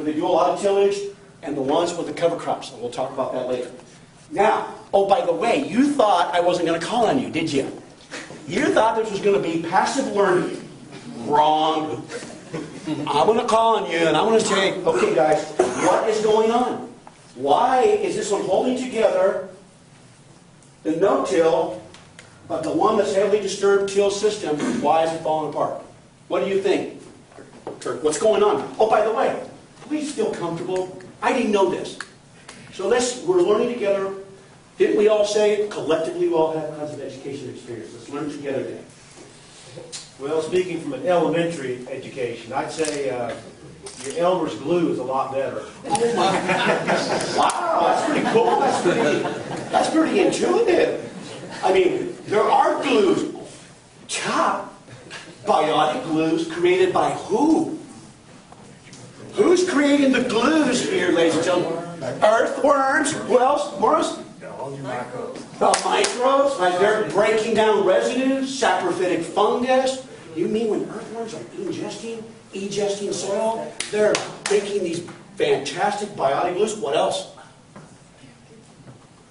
they do a lot of tillage, and the ones with the cover crops. And we'll talk about that later. Now, oh, by the way, you thought I wasn't going to call on you, did you? You thought this was going to be passive learning. Wrong. I'm going to call on you, and I'm going to say, okay, guys, what is going on? Why is this one holding together the no-till, but the one that's heavily disturbed till system, why is it falling apart? What do you think? What's going on? Oh, by the way, please feel comfortable. I didn't know this. So we're learning together. Didn't we all say collectively we all have kinds of education experience? Let's learn together then. Well, speaking from an elementary education, I'd say your Elmer's glue is a lot better. Oh my! Wow, that's pretty cool. That's pretty intuitive. I mean, there are glues. Chop. Biotic glues created by who? Who's creating the glues here, ladies and gentlemen? Earthworms. Who else? Morris? The microbes. The microbes. Like they're breaking down residues, saprophytic fungus. You mean when earthworms are ingesting soil, they're making these fantastic biotic glues? What else?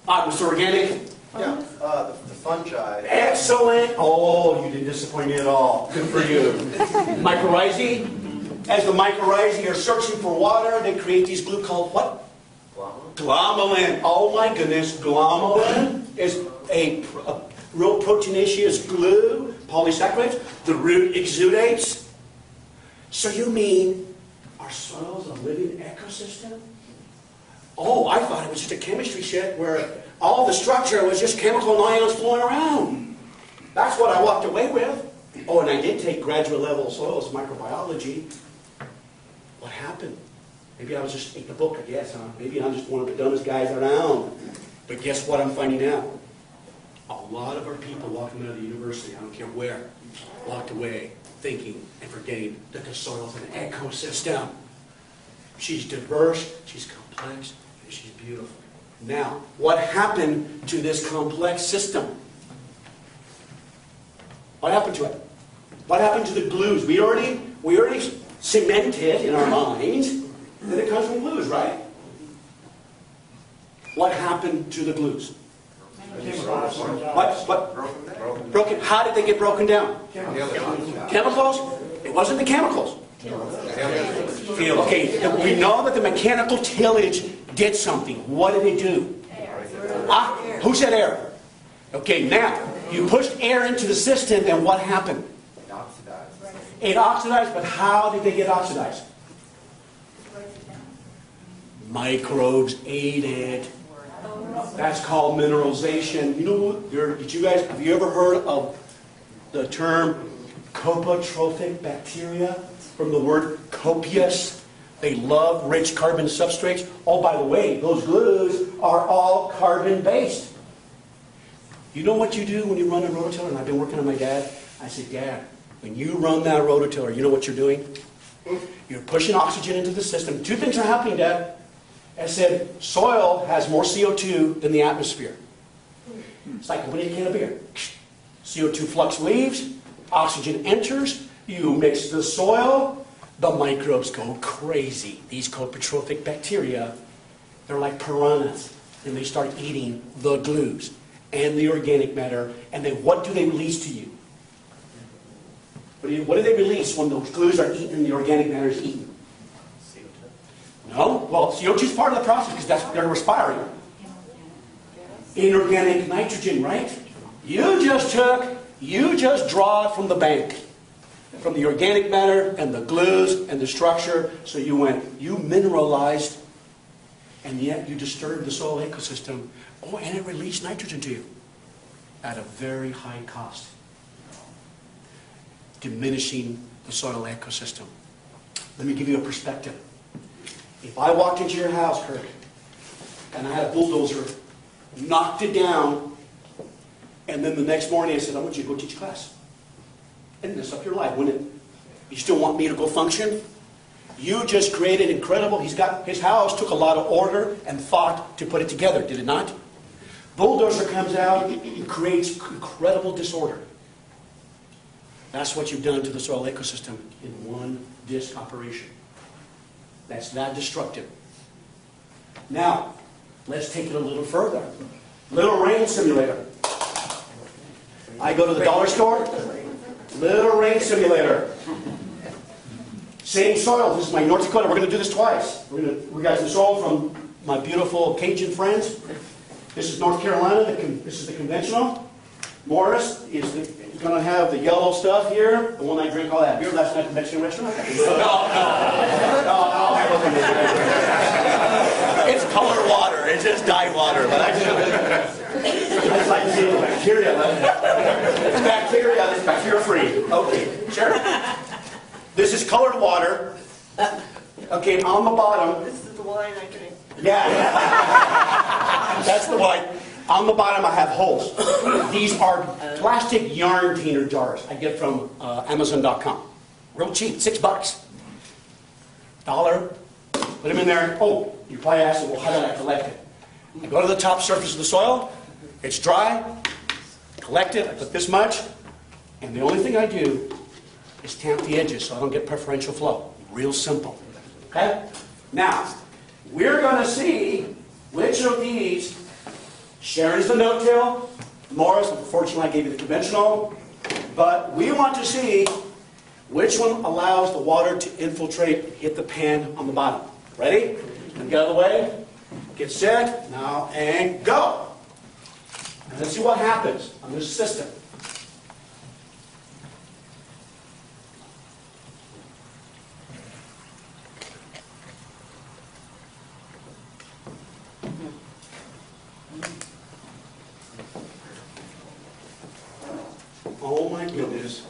Mr. Organic? Yeah, the fungi. Excellent. Oh, you didn't disappoint me at all. Good for you. Mycorrhizae. As the mycorrhizae are searching for water, they create these glue called what? Glomalin. Oh my goodness. Glomalin is a real proteinaceous glue, polysaccharides. The root exudates. So you mean our soil's a living ecosystem? Oh, I thought it was just a chemistry shit where all the structure was just chemical ions flowing around. That's what I walked away with. Oh, and I did take graduate level soils microbiology. What happened? Maybe I was just in the book, I guess, huh? Maybe I'm just one of the dumbest guys around. But guess what I'm finding out? A lot of our people walking out of the university, I don't care where, walked away thinking and forgetting that the soil's an ecosystem. She's diverse, she's complex, and she's beautiful. Now, what happened to this complex system? What happened to it? What happened to the glues? We already cemented in our minds that it comes from glues, right? What happened to the glues? What? Broken. How did they get broken down? Chemicals? It wasn't the chemicals. Okay, we know that the mechanical tillage did something. What did it do? Who said air? Okay, now, you pushed air into the system, and what happened? It oxidized, but how did they get oxidized? Microbes ate it. That's called mineralization. You know, have you ever heard of the term copotrophic bacteria? From the word copious. They love rich carbon substrates. Oh, by the way, those glues are all carbon-based. You know what you do when you run a rototiller? And I've been working on my dad. I said, Dad, when you run that rototiller, you know what you're doing? You're pushing oxygen into the system. Two things are happening, Dad. I said, soil has more CO2 than the atmosphere. It's like opening a can of beer. CO2 flux leaves, oxygen enters, you mix the soil, the microbes go crazy. These copotrophic bacteria, they're like piranhas, and they start eating the glues and the organic matter, and then what do they release to you? What do they release when those glues are eaten and the organic matter is eaten? No? Well, CO2 is part of the process because they're respiring. Inorganic nitrogen, right? You just draw it from the bank. From the organic matter and the glues and the structure. So you mineralized, and yet you disturbed the soil ecosystem. Oh, and it released nitrogen to you at a very high cost. Diminishing the soil ecosystem. Let me give you a perspective. If I walked into your house, Kirk, and I had a bulldozer, knocked it down, and then the next morning I said, I want you to go teach class. And mess up your life, wouldn't it? You still want me to go function? You just created incredible, his house took a lot of order and thought to put it together, did it not? Bulldozer comes out and creates incredible disorder. That's what you've done to the soil ecosystem in one disc operation. That's that destructive. Now, let's take it a little further. Little rain simulator. I go to the dollar store. Little rain simulator. Same soil. This is my North Dakota. We're going to do this twice. We got some soil from my beautiful Cajun friends. This is North Carolina. This is the conventional. Morris is going to have the yellow stuff here. The one I drink all that beer last night at the Mexican restaurant. It's colored water. It's just dyed water. But I just like to see the bacteria. It's bacteria. It's bacteria free. Okay, sure. This is colored water. Okay, on the bottom. This is the wine I drink. Yeah. That's the wine. On the bottom I have holes. These are plastic yarn cleaner jars I get from Amazon.com. Real cheap, $6. $1. Put them in there. Oh, you probably ask, well, how did I collect it? I go to the top surface of the soil. It's dry. Collect it. I put this much. And the only thing I do is tamp the edges so I don't get preferential flow. Real simple. Okay? Now, we're going to see which of these. Sharon's the no-till. Morris, unfortunately, I gave you the conventional. But we want to see which one allows the water to infiltrate, hit the pan on the bottom. Ready? Get out of the way. Get set. Now, and go. And let's see what happens on this system. Oh my goodness,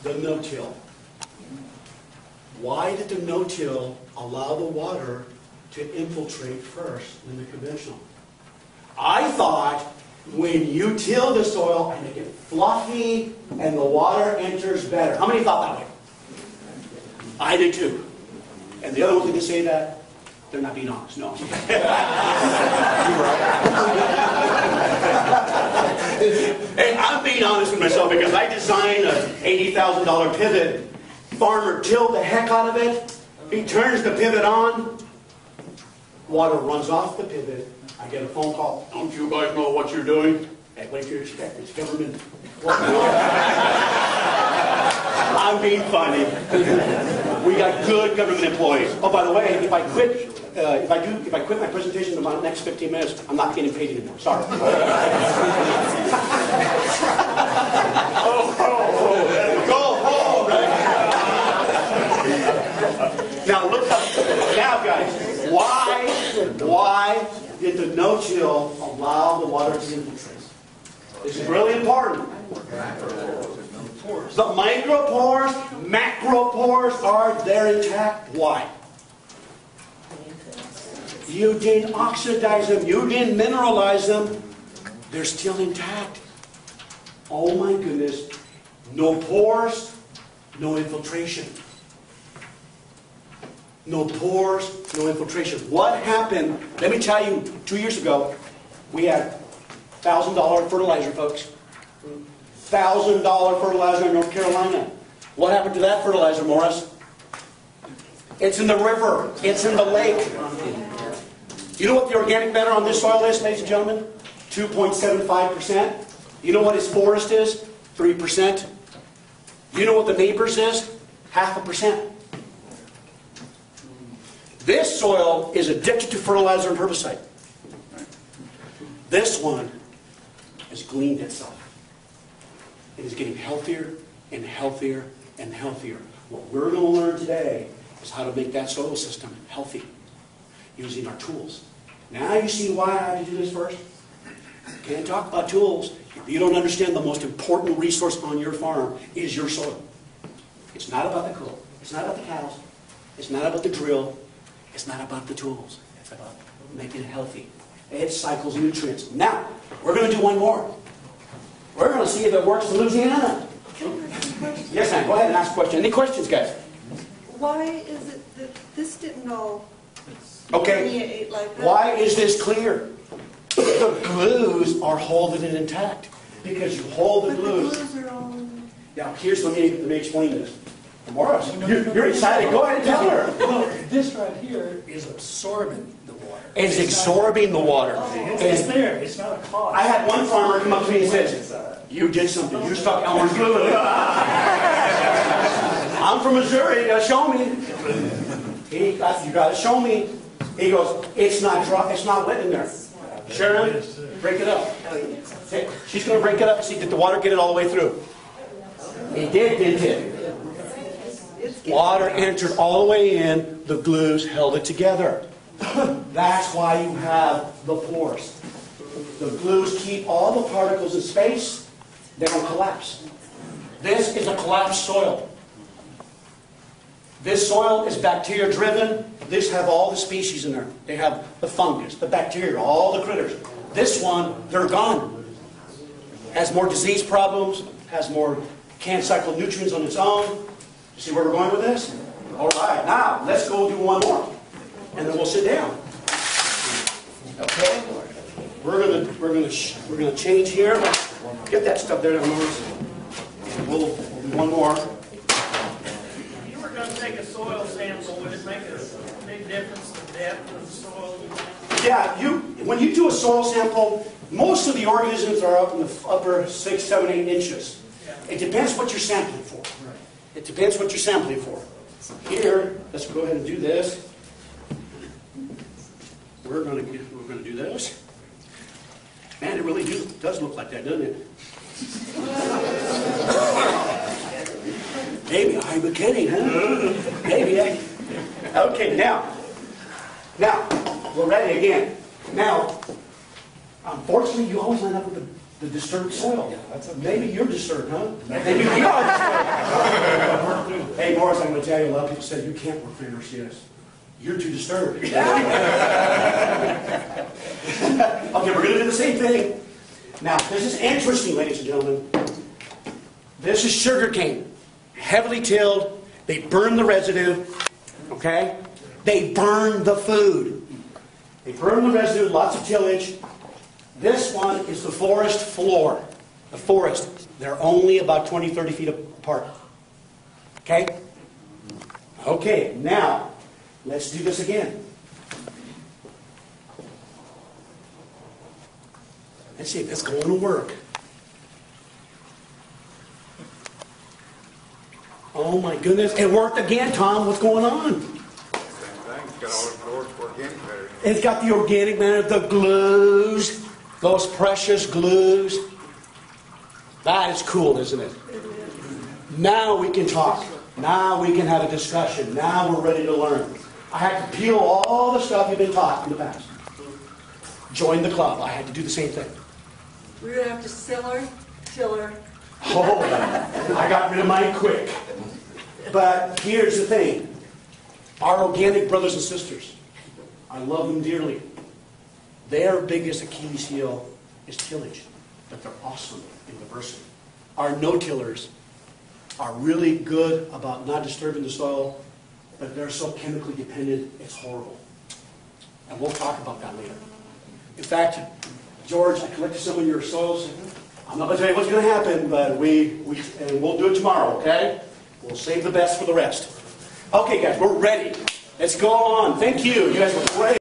the no-till. Why did the no-till allow the water to infiltrate first than the conventional? I thought when you till the soil and make it fluffy and the water enters better. How many thought that way? I did too. And the other one didn't say that. They're not being honest. No. And I'm being honest with myself because I designed an $80,000 pivot. Farmer tilled the heck out of it. He turns the pivot on. Water runs off the pivot. I get a phone call. Don't you guys know what you're doing? Hey, what do you expect? It's government. I'm being funny. We got good government employees. Oh, by the way, if I quit my presentation in the next 15 minutes, I'm not getting paid anymore. Sorry. Go home, right? Now look up. Now, guys, why did the no-till allow the water to infiltrate? This is really important. The micropores, macropores are there intact. Why? You didn't oxidize them. You didn't mineralize them. They're still intact. Oh my goodness. No pores, no infiltration. No pores, no infiltration. What happened? Let me tell you, 2 years ago, we had $1,000 fertilizer, folks. $1,000 fertilizer in North Carolina. What happened to that fertilizer, Morris? It's in the river. It's in the lake. You know what the organic matter on this soil is, ladies and gentlemen? 2.75%. You know what his forest is? 3%. You know what the neighbor's is? 0.5%. This soil is addicted to fertilizer and herbicide. This one has gleaned itself. It is getting healthier and healthier and healthier. What we're going to learn today is how to make that soil system healthy using our tools. Now you see why I had to do this first? Can't talk about tools if you don't understand the most important resource on your farm is your soil. It's not about the cool. It's not about the cows. It's not about the drill. It's not about the tools. It's about making it healthy. It cycles nutrients. Now, we're going to do one more. We're going to see if it works in Louisiana. Yes, ma'am. Go ahead and ask a question. Any questions, guys? Why is it that this didn't all Okay. like that? Why is this clear? The glues are holding it intact. Because you hold the But glues. the glues are all... Now, let me explain this. Morris, you're excited. Go ahead and tell her. Well, this right here is absorbing the water. It's absorbing the water. It's there. It's not a cost. I had one farmer come up to me and says, "You did something. You stuck Elmer's glue." I'm from Missouri. You got to show me. You got to show me. He goes, "It's not dry. It's not wet in there." Sharon, break it up. She's going to break it up and see, did the water get it all the way through? It did, didn't it? Water entered all the way in. The glues held it together. That's why you have the pores. The glues keep all the particles in space. They don't collapse. This is a collapsed soil. This soil is bacteria driven. This have all the species in there. They have the fungus, the bacteria, all the critters. This one, they're gone. Has more disease problems, has more, can't cycle nutrients on its own. You see where we're going with this? All right, now let's go do one more. And then we'll sit down. Okay? We're gonna change here. Get that stuff there, Morris. And we'll do one more. If you were going to take a soil sample, would it make a big difference the depth of the soil? Yeah, when you do a soil sample, most of the organisms are up in the upper 6, 7, 8 inches. It depends what you're sampling for. It depends what you're sampling for. Here, let's go ahead and do this. We're going to do this. Man, it really does look like that, doesn't it? Maybe I'm kidding, huh? Maybe. Okay, now, we're ready again. Now, unfortunately, you always end up with the disturbed soil. Maybe you're disturbed, huh? Maybe we are disturbed. Hey, Morris, I'm going to tell you, a lot of people said you can't work for NRCS. You're too disturbed. Okay, we're going to do the same thing. Now, this is interesting, ladies and gentlemen. This is sugarcane. Heavily tilled. They burn the residue. Okay? They burn the food. They burn the residue, lots of tillage. This one is the forest floor. The forest. They're only about 20, 30 feet apart. Okay? Okay, now, let's do this again. Let's see if it's going to work. Oh my goodness, it worked again, Tom. What's going on? It's got the organic matter, the glues, those precious glues. That is cool, isn't it? Now we can talk. Now we can have a discussion. Now we're ready to learn. I had to peel all the stuff you've been taught in the past. Join the club. I had to do the same thing. We're going to have to tiller. Oh, I got rid of mine quick. But here's the thing. Our organic brothers and sisters, I love them dearly. Their biggest Achilles heel is tillage. But they're awesome in diversity. Our no-tillers are really good about not disturbing the soil, but they're so chemically dependent, it's horrible. And we'll talk about that later. In fact, George, I collected some of your soils. I'm not going to tell you what's going to happen, but we'll do it tomorrow, okay? We'll save the best for the rest. Okay, guys, we're ready. Let's go on. Thank you. You guys were great.